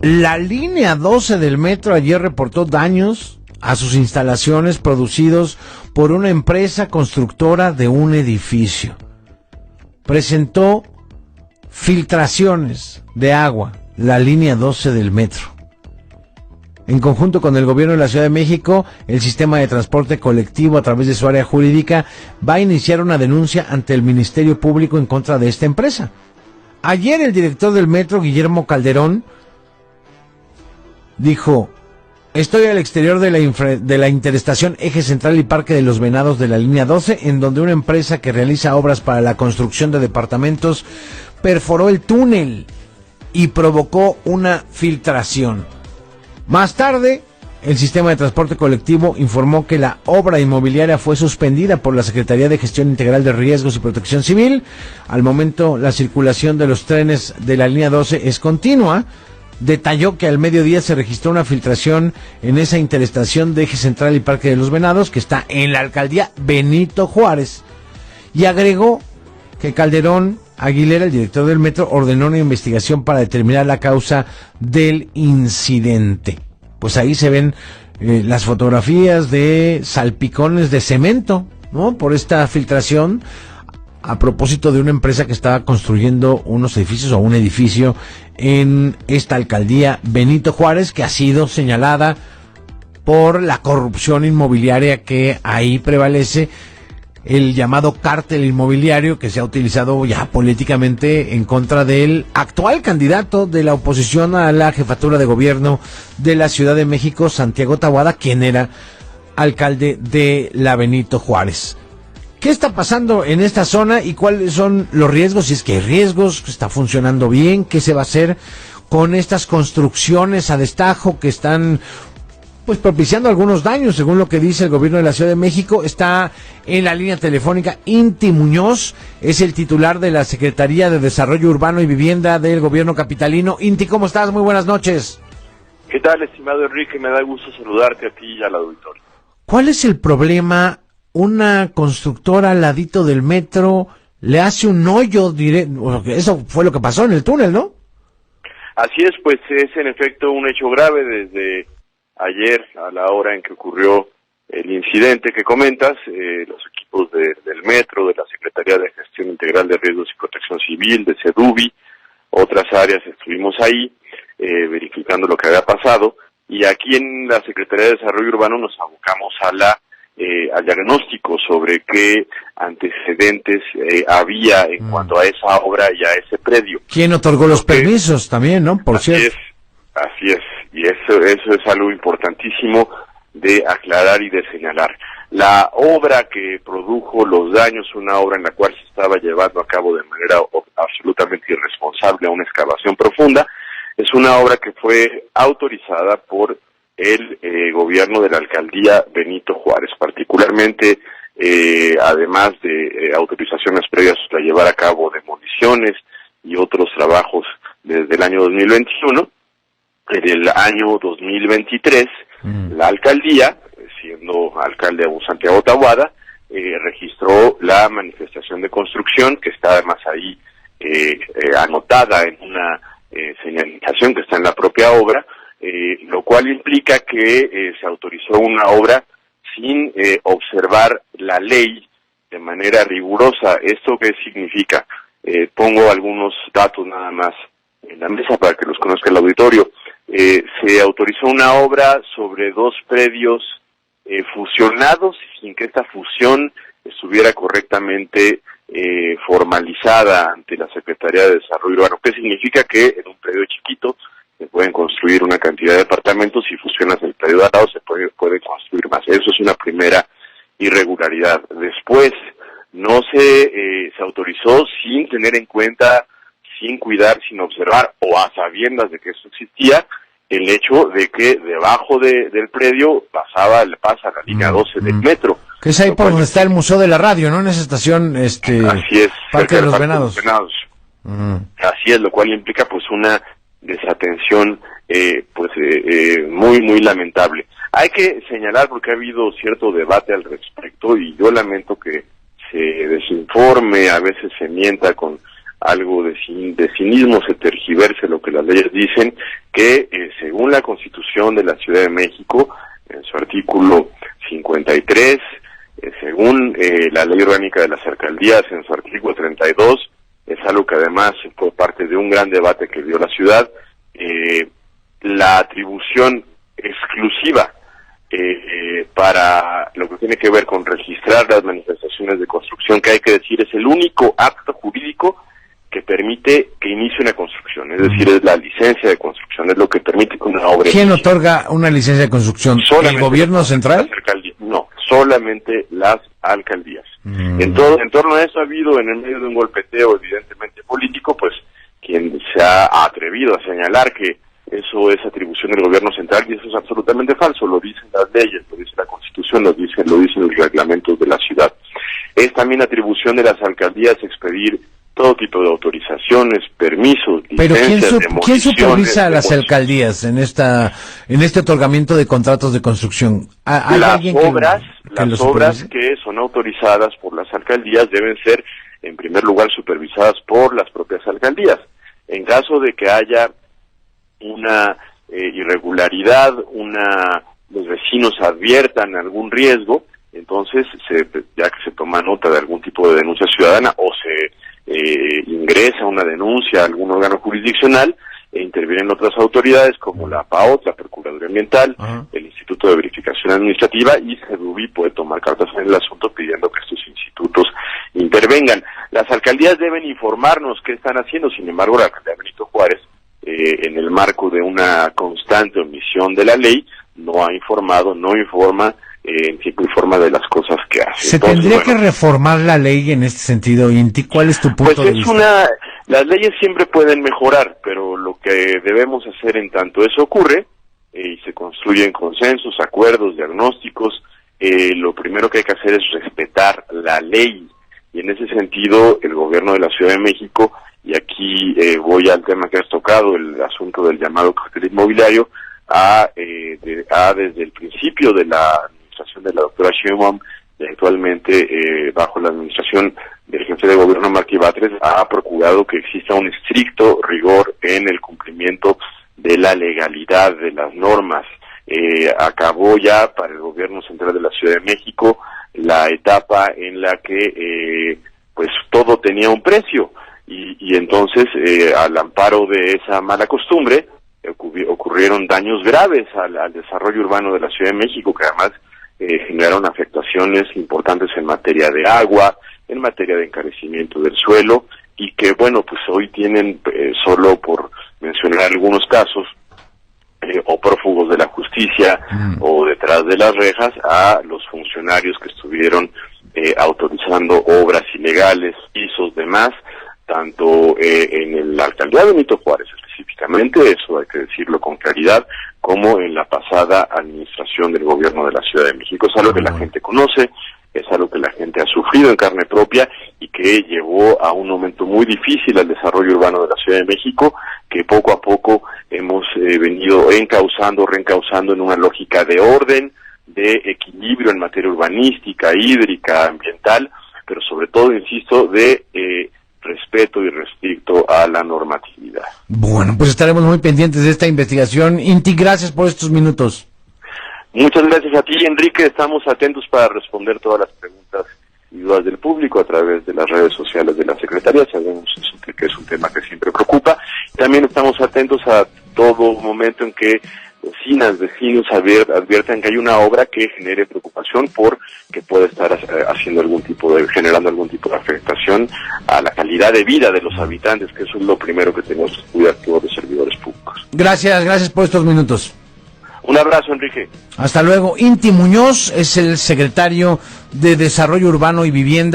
La línea 12 del metro ayer reportó daños a sus instalaciones producidos por una empresa constructora de un edificio. Presentó filtraciones de agua, la línea 12 del metro. En conjunto con el gobierno de la Ciudad de México, el sistema de transporte colectivo a través de su área jurídica va a iniciar una denuncia ante el Ministerio Público en contra de esta empresa. Ayer el director del metro, Guillermo Calderón, dijo: estoy al exterior de la interestación Eje Central y Parque de los Venados de la línea 12, en donde una empresa que realiza obras para la construcción de departamentos perforó el túnel y provocó una filtración. Más tarde, el sistema de transporte colectivo informó que la obra inmobiliaria fue suspendida por la Secretaría de Gestión Integral de Riesgos y Protección Civil. Al momento, la circulación de los trenes de la línea 12 es continua. Detalló que al mediodía se registró una filtración en esa interestación de Eje Central y Parque de los Venados, que está en la alcaldía Benito Juárez. Y agregó que Calderón Aguilera, el director del metro, ordenó una investigación para determinar la causa del incidente. Pues ahí se ven las fotografías de salpicones de cemento, ¿no?, por esta filtración, a propósito de una empresa que estaba construyendo unos edificios o un edificio en esta alcaldía Benito Juárez, que ha sido señalada por la corrupción inmobiliaria que ahí prevalece, el llamado cártel inmobiliario que se ha utilizado ya políticamente en contra del actual candidato de la oposición a la jefatura de gobierno de la Ciudad de México, Santiago Taboada, quien era alcalde de la Benito Juárez. ¿Qué está pasando en esta zona y cuáles son los riesgos? Si es que hay riesgos, está funcionando bien, ¿qué se va a hacer con estas construcciones a destajo que están pues propiciando algunos daños, según lo que dice el gobierno de la Ciudad de México? Está en la línea telefónica Inti Muñoz, es el titular de la Secretaría de Desarrollo Urbano y Vivienda del gobierno capitalino. Inti, ¿cómo estás? Muy buenas noches. ¿Qué tal, estimado Enrique? Me da gusto saludarte a ti y al auditorio. ¿Cuál es el problema? Una constructora al ladito del metro le hace un hoyo directo. Eso fue lo que pasó en el túnel, ¿no? Así es, pues es en efecto un hecho grave. Desde ayer, a la hora en que ocurrió el incidente que comentas, los equipos del metro, de la Secretaría de Gestión Integral de Riesgos y Protección Civil, de SEDUBI, otras áreas, estuvimos ahí verificando lo que había pasado, y aquí en la Secretaría de Desarrollo Urbano nos abocamos al diagnóstico sobre qué antecedentes había en cuanto a esa obra y a ese predio. ¿Quién otorgó los permisos también, no? Por cierto. Así es, y eso es algo importantísimo de aclarar y de señalar. La obra que produjo los daños, una obra en la cual se estaba llevando a cabo de manera absolutamente irresponsable una excavación profunda, es una obra que fue autorizada por el gobierno de la alcaldía Benito Juárez, particularmente, además de autorizaciones previas para llevar a cabo demoliciones y otros trabajos desde el año 2021. En el año 2023, la alcaldía, siendo alcalde Santiago Taboada, registró la manifestación de construcción, que está además ahí anotada en una señalización que está en la propia obra, lo cual implica que se autorizó una obra sin observar la ley de manera rigurosa. ¿Esto qué significa? Pongo algunos datos nada más en la mesa para que los conozca el auditorio. Se autorizó una obra sobre 2 predios fusionados sin que esta fusión estuviera correctamente formalizada ante la Secretaría de Desarrollo Urbano. ¿Qué significa? Que en un predio chiquito se pueden construir una cantidad de departamentos, y fusionas el predio de al lado, se puede construir más. Eso es una primera irregularidad. Después, no se autorizó sin tener en cuenta, sin cuidar, sin observar, o a sabiendas de que eso existía, el hecho de que debajo del predio pasa la línea 12 del metro. Que es ahí por donde está el Museo de la Radio, ¿no? En esa estación, así es, Parque de los Venados. Así es, lo cual implica pues una desatención muy, muy lamentable. Hay que señalar, porque ha habido cierto debate al respecto, y yo lamento que se desinforme, a veces se mienta con algo de cinismo se tergiverse lo que las leyes dicen, que según la Constitución de la Ciudad de México, en su artículo 53, según la Ley Orgánica de las Alcaldías, en su artículo 32, es algo que además fue parte de un gran debate que dio la ciudad, la atribución exclusiva para lo que tiene que ver con registrar las manifestaciones de construcción, que hay que decir es el único acto jurídico que permite que inicie una construcción, es decir, es la licencia de construcción, es lo que permite que una obra... ¿Quién otorga una licencia de construcción? ¿El gobierno central? No, solamente las alcaldías. En torno a eso ha habido, en el medio de un golpeteo evidentemente político, pues quien se ha atrevido a señalar que eso es atribución del gobierno central, y eso es absolutamente falso, lo dicen las leyes, lo dice la Constitución, lo dicen los reglamentos de la ciudad. Es también atribución de las alcaldías expedir todo tipo de autorizaciones, permisos, licencias, pero ¿quién supervisa a las alcaldías en este otorgamiento de contratos de construcción? Las obras que son autorizadas por las alcaldías deben ser, en primer lugar, supervisadas por las propias alcaldías. En caso de que haya una irregularidad, los vecinos adviertan algún riesgo, entonces, ya que se toma nota de algún tipo de denuncia ciudadana o se ingresa una denuncia a algún órgano jurisdiccional, intervienen otras autoridades como la PAOT, la Procuraduría Ambiental, el Instituto de Verificación Administrativa, y SEDUBI puede tomar cartas en el asunto pidiendo que estos institutos intervengan. Las alcaldías deben informarnos qué están haciendo, sin embargo, la alcaldía Benito Juárez, en el marco de una constante omisión de la ley, no informa en tiempo y forma de las cosas que hace. ¿Se tendría que reformar la ley en este sentido, Inti? ¿Cuál es tu punto de vista? Las leyes siempre pueden mejorar, pero lo que debemos hacer en tanto eso ocurre, y se construyen consensos, acuerdos, diagnósticos, lo primero que hay que hacer es respetar la ley, y en ese sentido el gobierno de la Ciudad de México, y aquí voy al tema que has tocado, el asunto del llamado cartel inmobiliario, desde el principio de la administración de la doctora Sheinbaum y actualmente bajo la administración del jefe de gobierno Martí Batres, ha procurado que exista un estricto rigor en el cumplimiento de la legalidad de las normas. Acabó ya para el gobierno central de la Ciudad de México la etapa en la que pues todo tenía un precio y entonces al amparo de esa mala costumbre ocurrieron daños graves al desarrollo urbano de la Ciudad de México, que además generaron afectaciones importantes en materia de agua, en materia de encarecimiento del suelo, y que bueno, pues hoy tienen, solo por mencionar algunos casos, o prófugos de la justicia o detrás de las rejas a los funcionarios que estuvieron autorizando obras ilegales, pisos, demás, tanto en la alcaldía de Benito Juárez específicamente, eso hay que decirlo con claridad, como en la pasada administración del gobierno de la Ciudad de México. Es algo que la gente conoce, es algo que la gente ha sufrido en carne propia y que llevó a un momento muy difícil al desarrollo urbano de la Ciudad de México, que poco a poco hemos venido reencauzando en una lógica de orden, de equilibrio en materia urbanística, hídrica, ambiental, pero sobre todo, insisto, de respeto y respecto a la normatividad. Bueno, pues estaremos muy pendientes de esta investigación. Inti, gracias por estos minutos. Muchas gracias a ti, Enrique. Estamos atentos para responder todas las preguntas y dudas del público a través de las redes sociales de la Secretaría. Sabemos que es un tema que siempre preocupa. También estamos atentos a todo momento en que vecinos adviertan que hay una obra que genere preocupación por que puede estar generando algún tipo de afectación a la calidad de vida de los habitantes, que eso es lo primero que tenemos que cuidar todos los servidores públicos. Gracias por estos minutos. Un abrazo, Enrique. Hasta luego. Inti Muñoz es el secretario de Desarrollo Urbano y Vivienda.